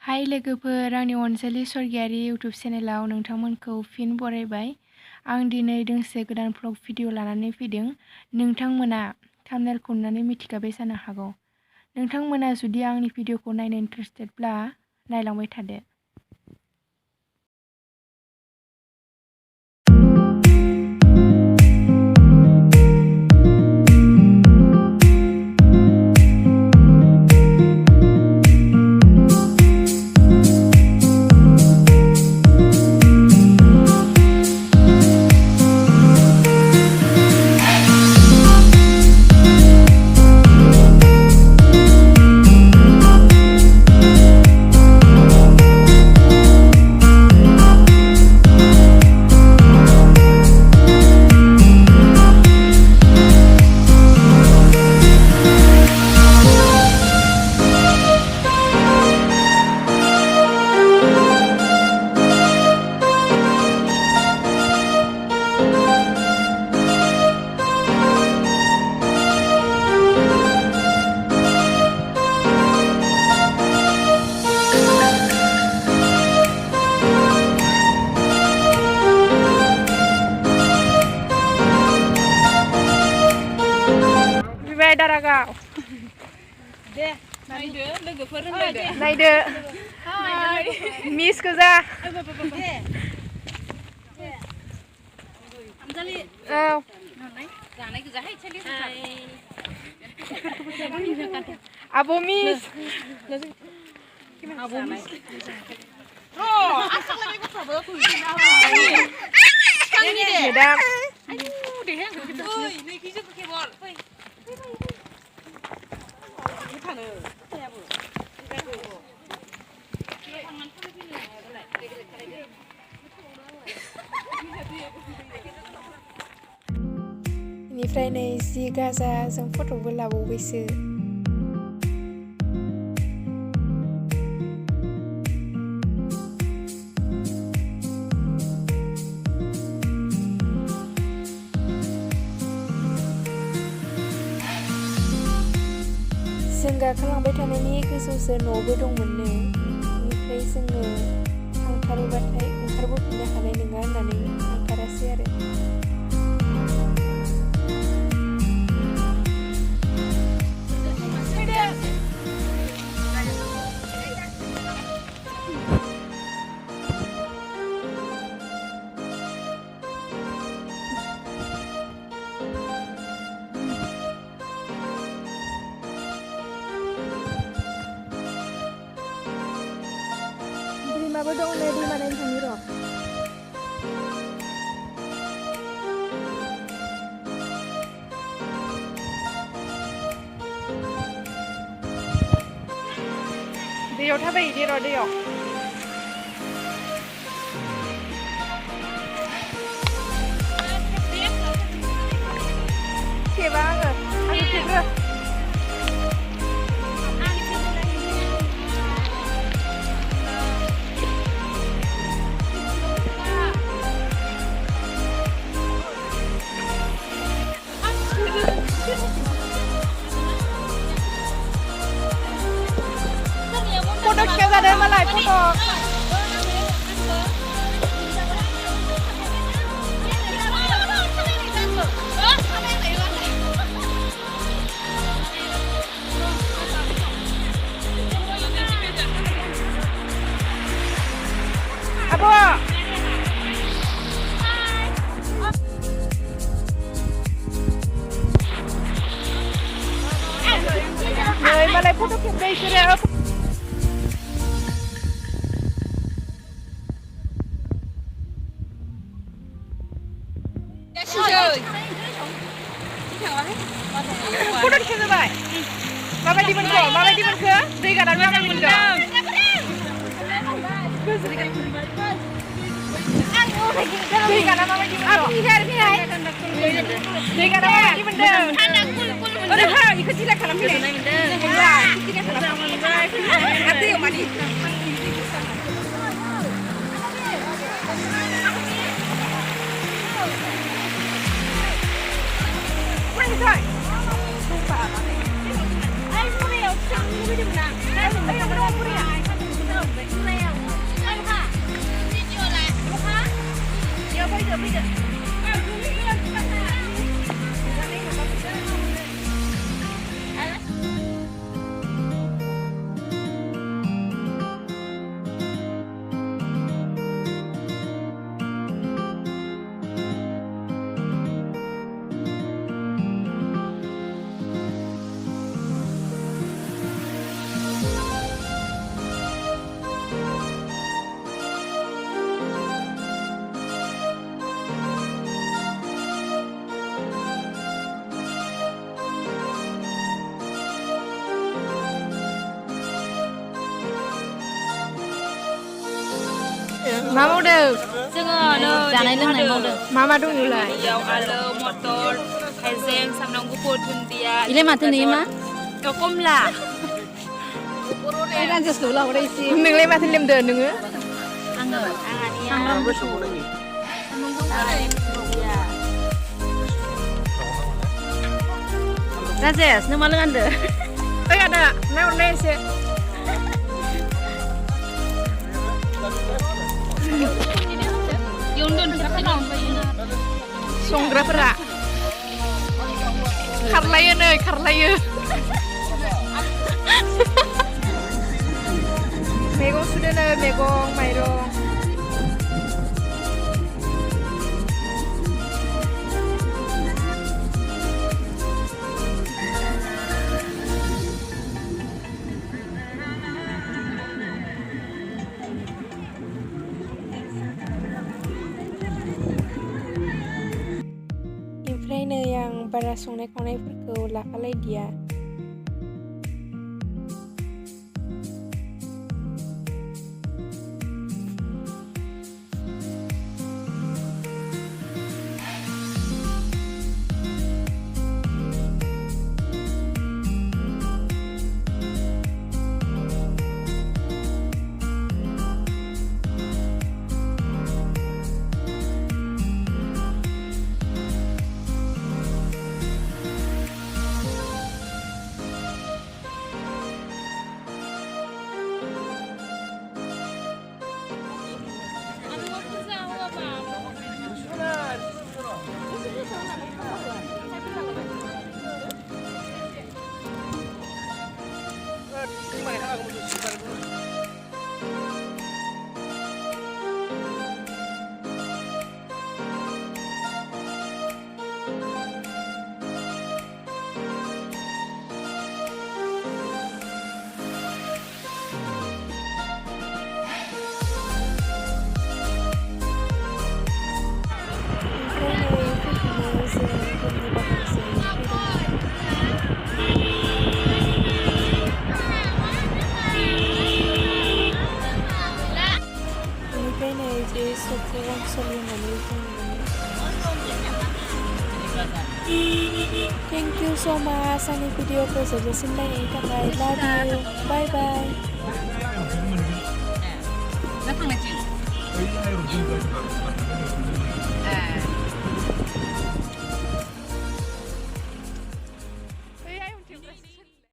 हाय लोगोफोर, आंनि अनजालि स्वर्गियारि इउटुब चेनेलाव नोंथांमोनखौ फिन बरायबाय। आं दिनै दोंसे गोदान भ्लग भिडिअ लानानै फैदों। नोंथांमोना थाम्बनेलखौ नुनानै मिथिखाबाय जानो हागौ। नोंथांमोना जुदि आंनि भिडिअखौ नायनो इन्टारेस्टेडब्ला नायलांबाय थादो। Daragaon. Deh, logoफोर होनलायदो. नायदो. मिस गोजा. Anjali. औ. जानाय गोजाहाय चलि. आब' मिस. आब' मिस. र' आसालाय गथ'बो थांनि दे. मेदाम. आयु देहाय आंखौ ओइ नैखिजो केबल फै. थानो थायाबो बेनिफ्राय नै जि गाजा जों फट'बो लाबावबायसो। जों गाखोलांबाय थानायनि गोजौसो न'बो दंमोननो। बेनिफ्राय जोङो थांथारोबाथाय ओंखारबोफिननो हानाय नङा होननानै थांथारासै आरो। दैमाबो दं नै, दैमा नायनो थांनि र'। दैयाव थाबायहैदो र' दैयाव। खेबा आङो खेबो। Foto kita ada malah foto. Apa? Rồi malah foto kita sudah. Foto kita coba. Mama di mana? Mama di mana? दै गानानै mama di mana? दै गाना mama di mana? Aku biar. दै गाना mama di mana? Anak kul. Udah ha, ikut sila kalam pilih. Enggak, sila kalam. Ati yang mani. Thôi. Không phải. Ai mua đi đâu, chẳng mua đi đâu nào. Ai mua đi đâu, mua đi à? मा मावदों जोङो जानाय लोंनाय मावदों मा दं नोंलाय बेयाव आलु मटर हाइजें सामब्राम गुफुर दुन्दिया इलाय माथो नेयो मा कमला नोंलाय माथो लेमदो नोङो आङो सामब्राम गुफुर राजेस नों मा लोंहांदो ओइ आदा नायहरनाय एसे संग्राफोरा खारलायो नै खारलायो मैगं सुदो नै मैगं माइरं ओमफ्राय नै आं बारा संनाय खावनायफोरखौ लाफालायदिया Thank you so much आंनि भिडिअखौ जोबजासिम नायनायनि थाखाय love you bye bye